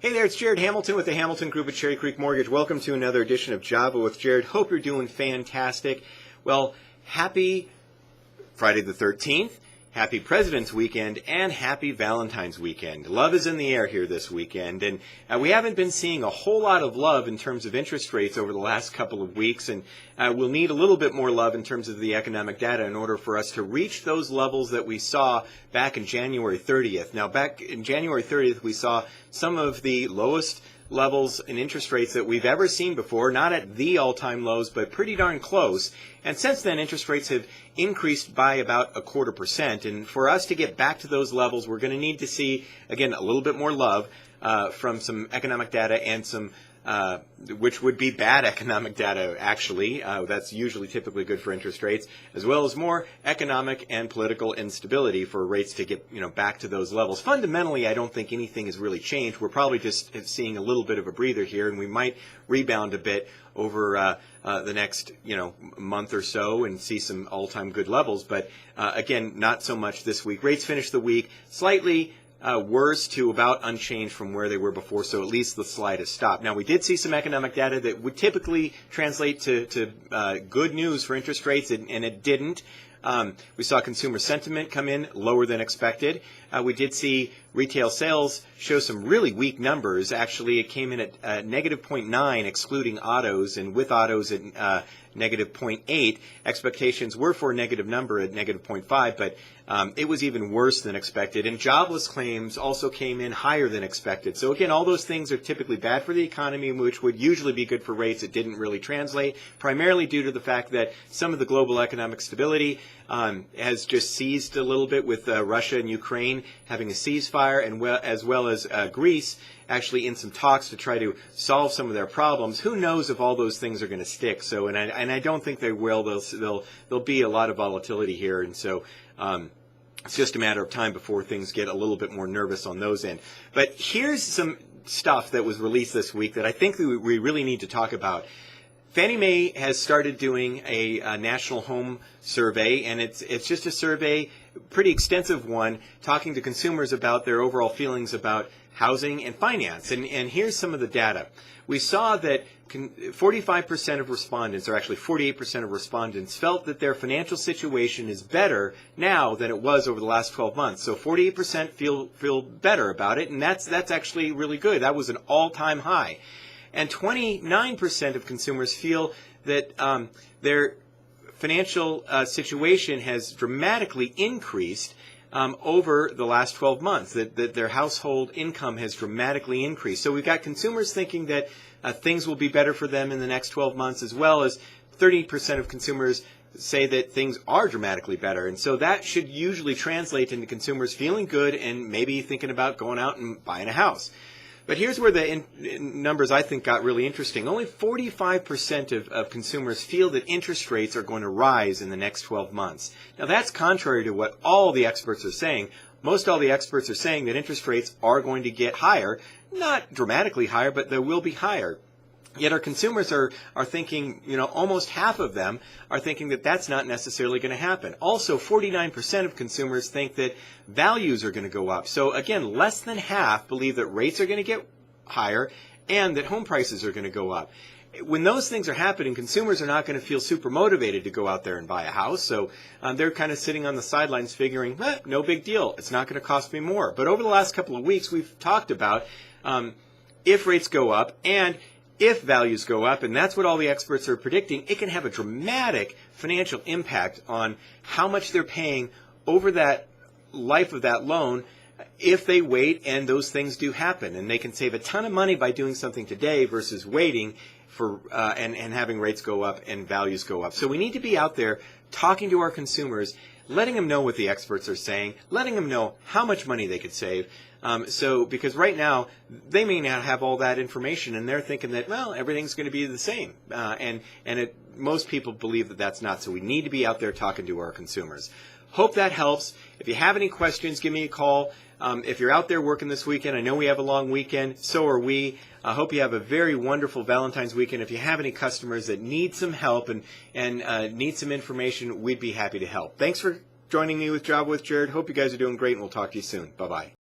Hey there, it's Jared Hamilton with the Hamilton Group at Cherry Creek Mortgage. Welcome to another edition of Java with Jared. Hope you're doing fantastic. Well, happy Friday the 13th, happy President's Weekend, and happy Valentine's Weekend. Love is in the air here this weekend, and we haven't been seeing a whole lot of love in terms of interest rates over the last couple of weeks, and we'll need a little bit more love in terms of the economic data in order for us to reach those levels that we saw back in January 30th. Now, back in January 30th, we saw some of the lowest levels in interest rates that we've ever seen before, not at the all-time lows, but pretty darn close. And since then, interest rates have increased by about 0.25%. And for us to get back to those levels, we're going to need to see, again, a little bit more love from some economic data and some which would be bad economic data, actually. That's usually typically good for interest rates, as well as more economic and political instability for rates to get back to those levels. Fundamentally, I don't think anything has really changed. We're probably just seeing a little bit of a breather here, and we might rebound a bit over the next month or so and see some all-time good levels. But again, not so much this week. Rates finished the week slightly worse to about unchanged from where they were before, so at least the slide has stopped. Now, we did see some economic data that would typically translate to good news for interest rates, and it didn't. We saw consumer sentiment come in lower than expected. We did see retail sales show some really weak numbers. Actually, it came in at negative 0.9, excluding autos, and with autos at negative 0.8. Expectations were for a negative number at negative 0.5, but it was even worse than expected. And jobless claims also came in higher than expected. So again, all those things are typically bad for the economy, which would usually be good for rates. It didn't really translate, primarily due to the fact that some of the global economic stability has just seized a little bit with Russia and Ukraine having a ceasefire, and as well as Greece actually in some talks to try to solve some of their problems. Who knows if all those things are going to stick? So, and I don't think they will. There'll be a lot of volatility here, and so it's just a matter of time before things get a little bit more nervous on those end. But here's some stuff that was released this week that I think we really need to talk about. Fannie Mae has started doing a national home survey, and it's just a survey, pretty extensive one, talking to consumers about their overall feelings about housing and finance. And here's some of the data. We saw that 45% of respondents, or actually 48% of respondents, felt that their financial situation is better now than it was over the last 12 months. So 48% feel better about it, and that's actually really good. That was an all-time high. And 29% of consumers feel that their financial situation has dramatically increased over the last 12 months, that their household income has dramatically increased. So we've got consumers thinking that things will be better for them in the next 12 months, as well as 30% of consumers say that things are dramatically better. And so that should usually translate into consumers feeling good and maybe thinking about going out and buying a house. But here's where the numbers I think got really interesting. Only 45% of consumers feel that interest rates are going to rise in the next 12 months. Now, that's contrary to what all the experts are saying. Most all the experts are saying that interest rates are going to get higher, not dramatically higher, but they will be higher. Yet our consumers are thinking, almost half of them are thinking that that's not necessarily going to happen. Also, 49% of consumers think that values are going to go up. So again, less than half believe that rates are going to get higher and that home prices are going to go up. When those things are happening, consumers are not going to feel super motivated to go out there and buy a house. So they're kind of sitting on the sidelines figuring, no big deal. It's not going to cost me more. But over the last couple of weeks, we've talked about if rates go up and if values go up, and that's what all the experts are predicting, it can have a dramatic financial impact on how much they're paying over that life of that loan if they wait and those things do happen. And they can save a ton of money by doing something today versus waiting for and having rates go up and values go up. So we need to be out there talking to our consumers, letting them know what the experts are saying, letting them know how much money they could save. Because right now they may not have all that information, and they're thinking that everything's going to be the same, most people believe that that's not. So we need to be out there talking to our consumers. Hope that helps. If you have any questions, give me a call. If you're out there working this weekend, I know we have a long weekend. So are we. I hope you have a very wonderful Valentine's weekend. If you have any customers that need some help and need some information, we'd be happy to help. Thanks for joining me with Java with Jared. Hope you guys are doing great, and we'll talk to you soon. Bye-bye.